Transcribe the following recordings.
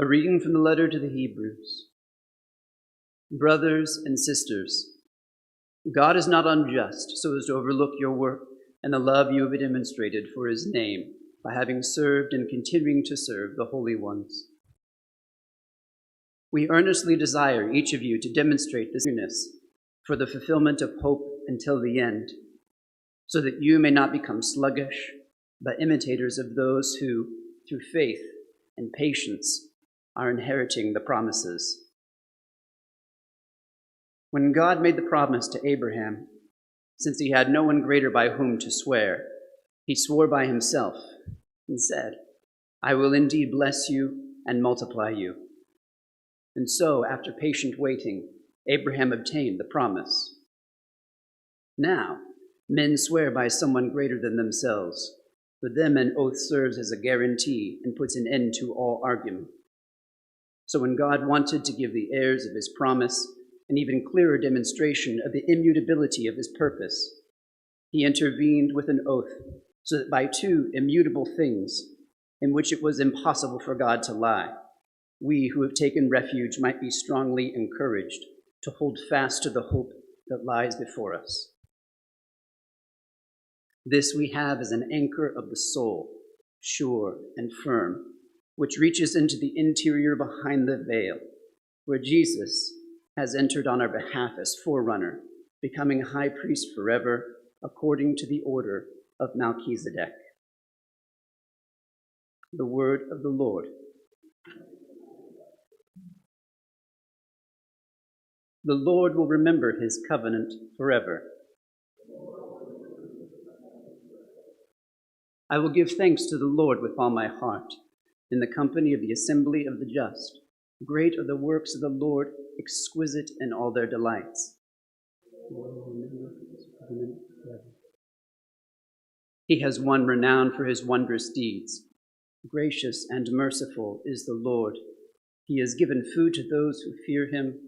A reading from the letter to the Hebrews. Brothers and sisters, God is not unjust so as to overlook your work and the love you have demonstrated for his name by having served and continuing to serve the holy ones. We earnestly desire each of you to demonstrate this eagerness for the fulfillment of hope until the end, so that you may not become sluggish, but imitators of those who, through faith and patience, are inheriting the promises. When God made the promise to Abraham, since he had no one greater by whom to swear, he swore by himself and said, "I will indeed bless you and multiply you." And so, after patient waiting, Abraham obtained the promise. Now, men swear by someone greater than themselves. For them, an oath serves as a guarantee and puts an end to all argument. So when God wanted to give the heirs of his promise an even clearer demonstration of the immutability of his purpose, he intervened with an oath, so that by two immutable things, in which it was impossible for God to lie, we who have taken refuge might be strongly encouraged to hold fast to the hope that lies before us. This we have as an anchor of the soul, sure and firm, which reaches into the interior behind the veil, where Jesus has entered on our behalf as forerunner, becoming high priest forever, according to the order of Melchizedek. The word of the Lord. The Lord will remember his covenant forever. I will give thanks to the Lord with all my heart, in the company of the assembly of the just. Great are the works of the Lord, exquisite in all their delights. He has won renown for his wondrous deeds. Gracious and merciful is the Lord. He has given food to those who fear him.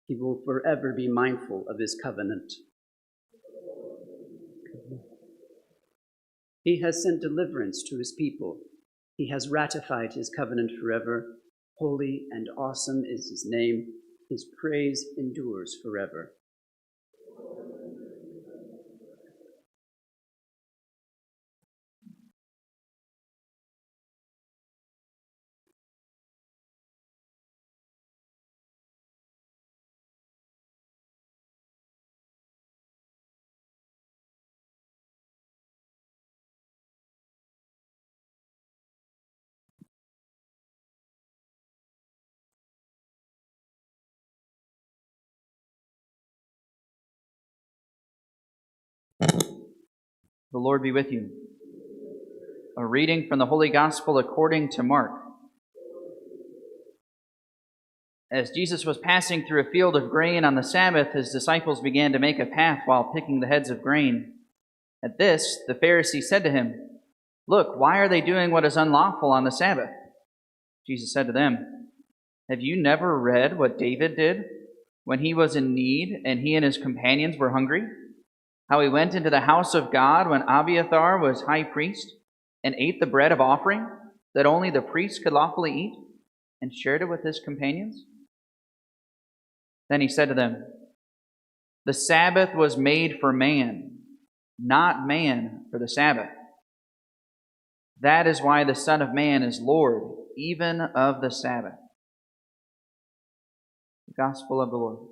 He will forever be mindful of his covenant. He has sent deliverance to his people. He has ratified his covenant forever. Holy and awesome is his name. His praise endures forever. The Lord be with you. A reading from the Holy Gospel according to Mark. As Jesus was passing through a field of grain on the Sabbath, his disciples began to make a path while picking the heads of grain. At this, the Pharisees said to him, "Look, why are they doing what is unlawful on the Sabbath?" Jesus said to them, "Have you never read what David did when he was in need and he and his companions were hungry? How he went into the house of God when Abiathar was high priest and ate the bread of offering that only the priest could lawfully eat and shared it with his companions?" Then he said to them, "The Sabbath was made for man, not man for the Sabbath. That is why the Son of Man is Lord, even of the Sabbath." The Gospel of the Lord.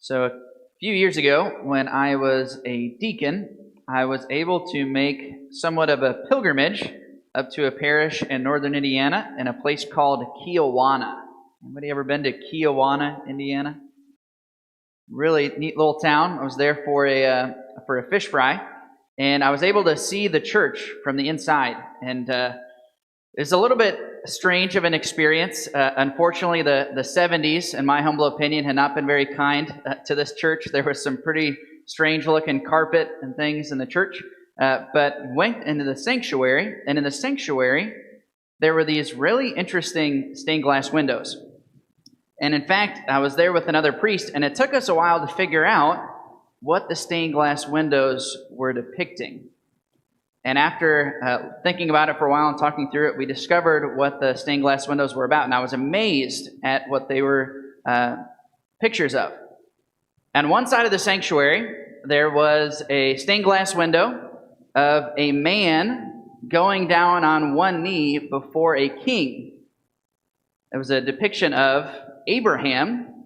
So a few years ago, when I was a deacon, I was able to make somewhat of a pilgrimage up to a parish in northern Indiana in a place called Keawanna. Anybody ever been to Keawanna, Indiana? Really neat little town. I was there for a fish fry, and I was able to see the church from the inside. And it's a little bit strange of an experience. Unfortunately, the 70s, in my humble opinion, had not been very kind to this church. There was some pretty strange-looking carpet and things in the church. But went into the sanctuary, and in the sanctuary, there were these really interesting stained glass windows. And in fact, I was there with another priest, and it took us a while to figure out what the stained glass windows were depicting. And after thinking about it for a while and talking through it, we discovered what the stained glass windows were about. And I was amazed at what they were pictures of. On one side of the sanctuary, there was a stained glass window of a man going down on one knee before a king. It was a depiction of Abraham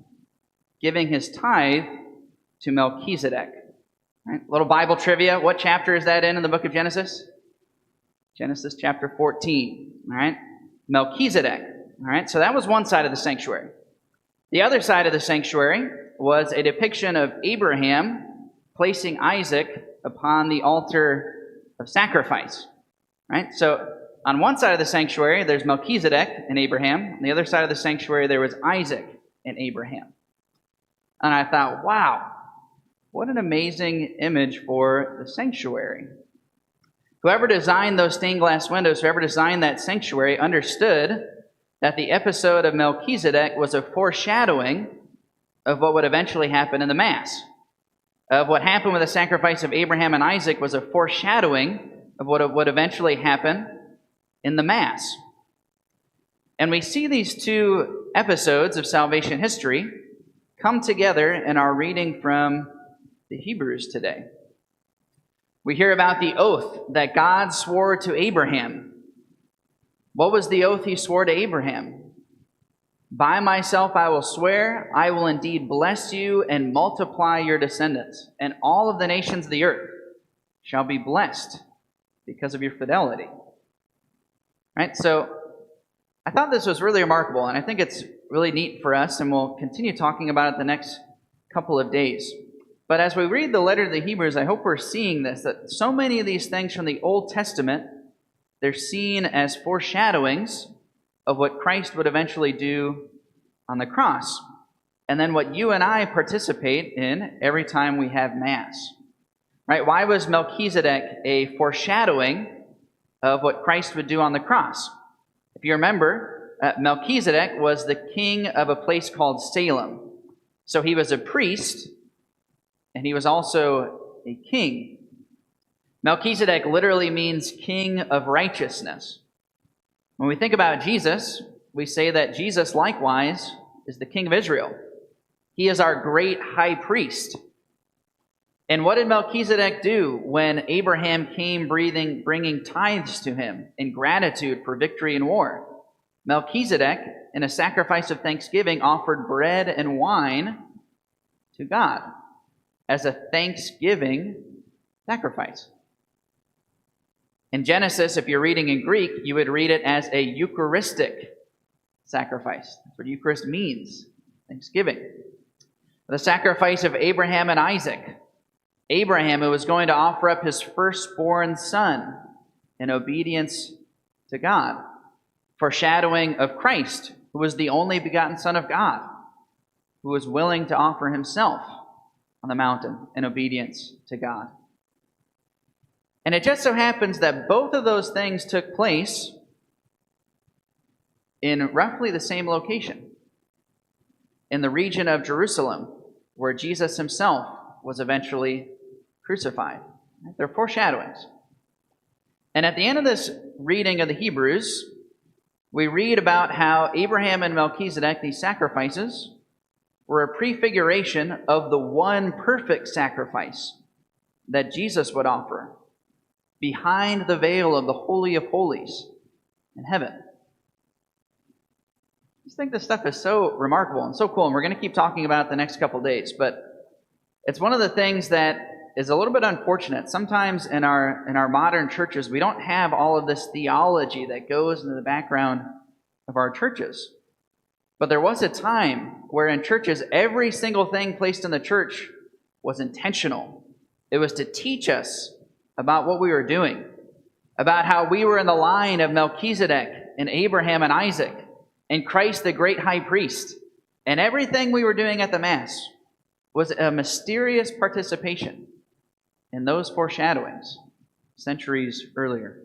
giving his tithe to Melchizedek. Right, little Bible trivia. What chapter is that in the book of Genesis? Genesis chapter 14. All right, Melchizedek. All right, so that was one side of the sanctuary. The other side of the sanctuary was a depiction of Abraham placing Isaac upon the altar of sacrifice. Right, so on one side of the sanctuary, there's Melchizedek and Abraham. On the other side of the sanctuary, there was Isaac and Abraham. And I thought, wow, what an amazing image for the sanctuary. Whoever designed those stained glass windows, whoever designed that sanctuary, understood that the episode of Melchizedek was a foreshadowing of what would eventually happen in the Mass. Of what happened with the sacrifice of Abraham and Isaac was a foreshadowing of what would eventually happen in the Mass. And we see these two episodes of salvation history come together in our reading from the Hebrews today. We hear about the oath that God swore to Abraham. What was the oath he swore to Abraham? By myself I will swear, I will indeed bless you and multiply your descendants, and all of the nations of the earth shall be blessed because of your fidelity. Right? So I thought this was really remarkable, and I think it's really neat for us, and we'll continue talking about it the next couple of days. But as we read the letter to the Hebrews, I hope we're seeing this, that so many of these things from the Old Testament, they're seen as foreshadowings of what Christ would eventually do on the cross, and then what you and I participate in every time we have Mass. Right? Why was Melchizedek a foreshadowing of what Christ would do on the cross? If you remember, Melchizedek was the king of a place called Salem. So he was a priest, and he was also a king. Melchizedek literally means king of righteousness. When we think about Jesus, we say that Jesus likewise is the king of Israel. He is our great high priest. And what did Melchizedek do when Abraham came bringing tithes to him in gratitude for victory in war? Melchizedek, in a sacrifice of thanksgiving, offered bread and wine to God as a thanksgiving sacrifice. In Genesis, if you're reading in Greek, you would read it as a Eucharistic sacrifice. That's what Eucharist means, thanksgiving. The sacrifice of Abraham and Isaac. Abraham, who was going to offer up his firstborn son in obedience to God, foreshadowing of Christ, who was the only begotten Son of God, who was willing to offer himself on the mountain in obedience to God. And it just so happens that both of those things took place in roughly the same location, in the region of Jerusalem, where Jesus himself was eventually crucified. They're foreshadowings. And at the end of this reading of the Hebrews, we read about how Abraham and Melchizedek, these sacrifices, were a prefiguration of the one perfect sacrifice that Jesus would offer behind the veil of the Holy of Holies in heaven. I just think this stuff is so remarkable and so cool, and we're going to keep talking about it the next couple days, but it's one of the things that is a little bit unfortunate. Sometimes in our modern churches, we don't have all of this theology that goes into the background of our churches. But there was a time where in churches, every single thing placed in the church was intentional. It was to teach us about what we were doing, about how we were in the line of Melchizedek and Abraham and Isaac and Christ the great high priest. And everything we were doing at the Mass was a mysterious participation in those foreshadowings centuries earlier.